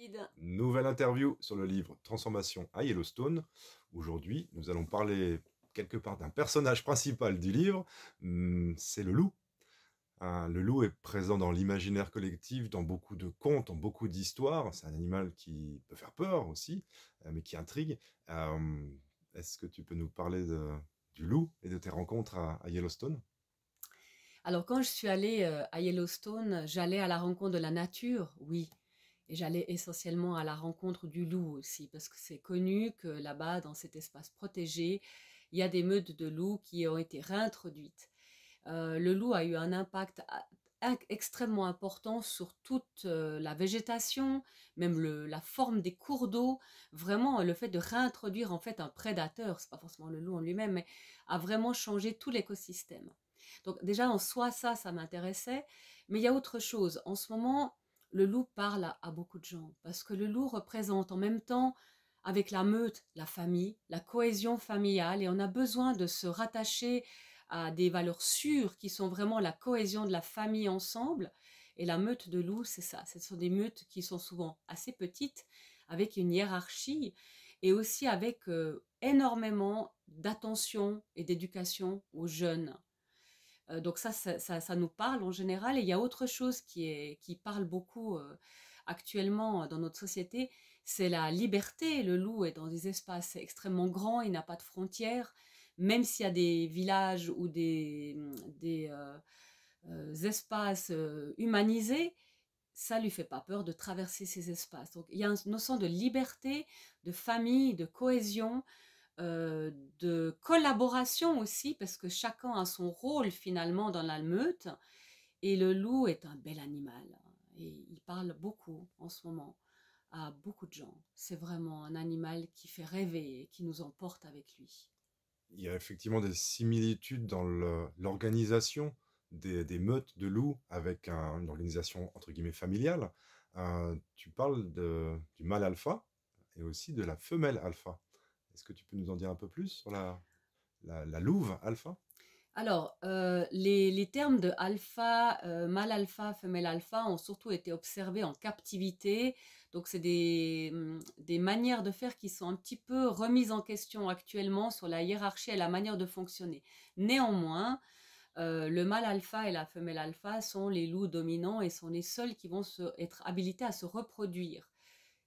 David. Nouvelle interview sur le livre Transformation à Yellowstone. Aujourd'hui, nous allons parler quelque part d'un personnage principal du livre, c'est le loup. Le loup est présent dans l'imaginaire collectif, dans beaucoup de contes, dans beaucoup d'histoires. C'est un animal qui peut faire peur aussi, mais qui intrigue. Euh, Est-ce que tu peux nous parler du loup et de tes rencontres à Yellowstone? Alors quand je suis allée à Yellowstone, j'allais à la rencontre de la nature, oui. Et j'allais essentiellement à la rencontre du loup aussi, parce que c'est connu que là-bas, dans cet espace protégé, il y a des meutes de loups qui ont été réintroduites. Le loup a eu un impact extrêmement important sur toute la végétation, même la forme des cours d'eau. Vraiment, le fait de réintroduire en fait un prédateur, c'est pas forcément le loup en lui-même, mais a vraiment changé tout l'écosystème. Donc déjà en soi, ça m'intéressait, mais il y a autre chose. En ce moment, le loup parle à beaucoup de gens, parce que le loup représente en même temps, avec la meute, la famille, la cohésion familiale, et on a besoin de se rattacher à des valeurs sûres qui sont vraiment la cohésion de la famille ensemble. Et la meute de loups, c'est ça. Ce sont des meutes qui sont souvent assez petites, avec une hiérarchie, et aussi avec énormément d'attention et d'éducation aux jeunes. Donc ça nous parle en général. Et il y a autre chose qui parle beaucoup actuellement dans notre société, c'est la liberté. Le loup est dans des espaces extrêmement grands, il n'a pas de frontières. Même s'il y a des villages ou des espaces humanisés, ça lui fait pas peur de traverser ces espaces. Donc il y a une notion de liberté, de famille, de cohésion, de collaboration aussi, parce que chacun a son rôle finalement dans la meute. Et le loup est un bel animal, hein, et il parle beaucoup en ce moment à beaucoup de gens. C'est vraiment un animal qui fait rêver et qui nous emporte avec lui. Il y a effectivement des similitudes dans l'organisation des meutes de loups avec une organisation entre guillemets familiale. Tu parles du mâle alpha et aussi de la femelle alpha. Est-ce que tu peux nous en dire un peu plus sur la louve alpha? Alors, les termes de alpha, mâle alpha, femelle alpha ont surtout été observés en captivité. Donc, c'est des manières de faire qui sont un petit peu remises en question actuellement sur la hiérarchie et la manière de fonctionner. Néanmoins, le mâle alpha et la femelle alpha sont les loups dominants et sont les seuls qui vont être habilités à se reproduire.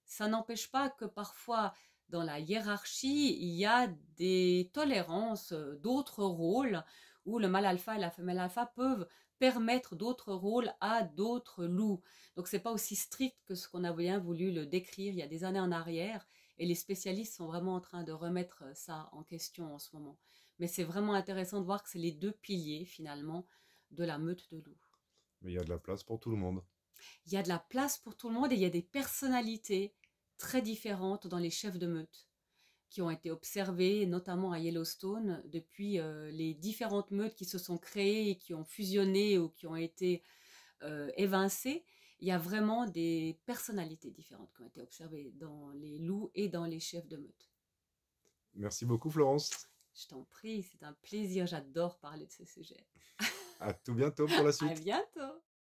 Ça n'empêche pas que parfois, dans la hiérarchie, il y a des tolérances d'autres rôles où le mâle alpha et la femelle alpha peuvent permettre d'autres rôles à d'autres loups. Donc c'est pas aussi strict que ce qu'on a bien voulu le décrire il y a des années en arrière, et les spécialistes sont vraiment en train de remettre ça en question en ce moment. Mais c'est vraiment intéressant de voir que c'est les deux piliers finalement de la meute de loups. Mais il y a de la place pour tout le monde. Il y a de la place pour tout le monde et il y a des personnalités très différentes dans les chefs de meute qui ont été observées, notamment à Yellowstone, depuis les différentes meutes qui se sont créées et qui ont fusionné ou qui ont été évincées. Il y a vraiment des personnalités différentes qui ont été observées dans les loups et dans les chefs de meute. Merci beaucoup, Florence. Je t'en prie, c'est un plaisir, j'adore parler de ce sujet. À tout bientôt pour la À suite. bientôt!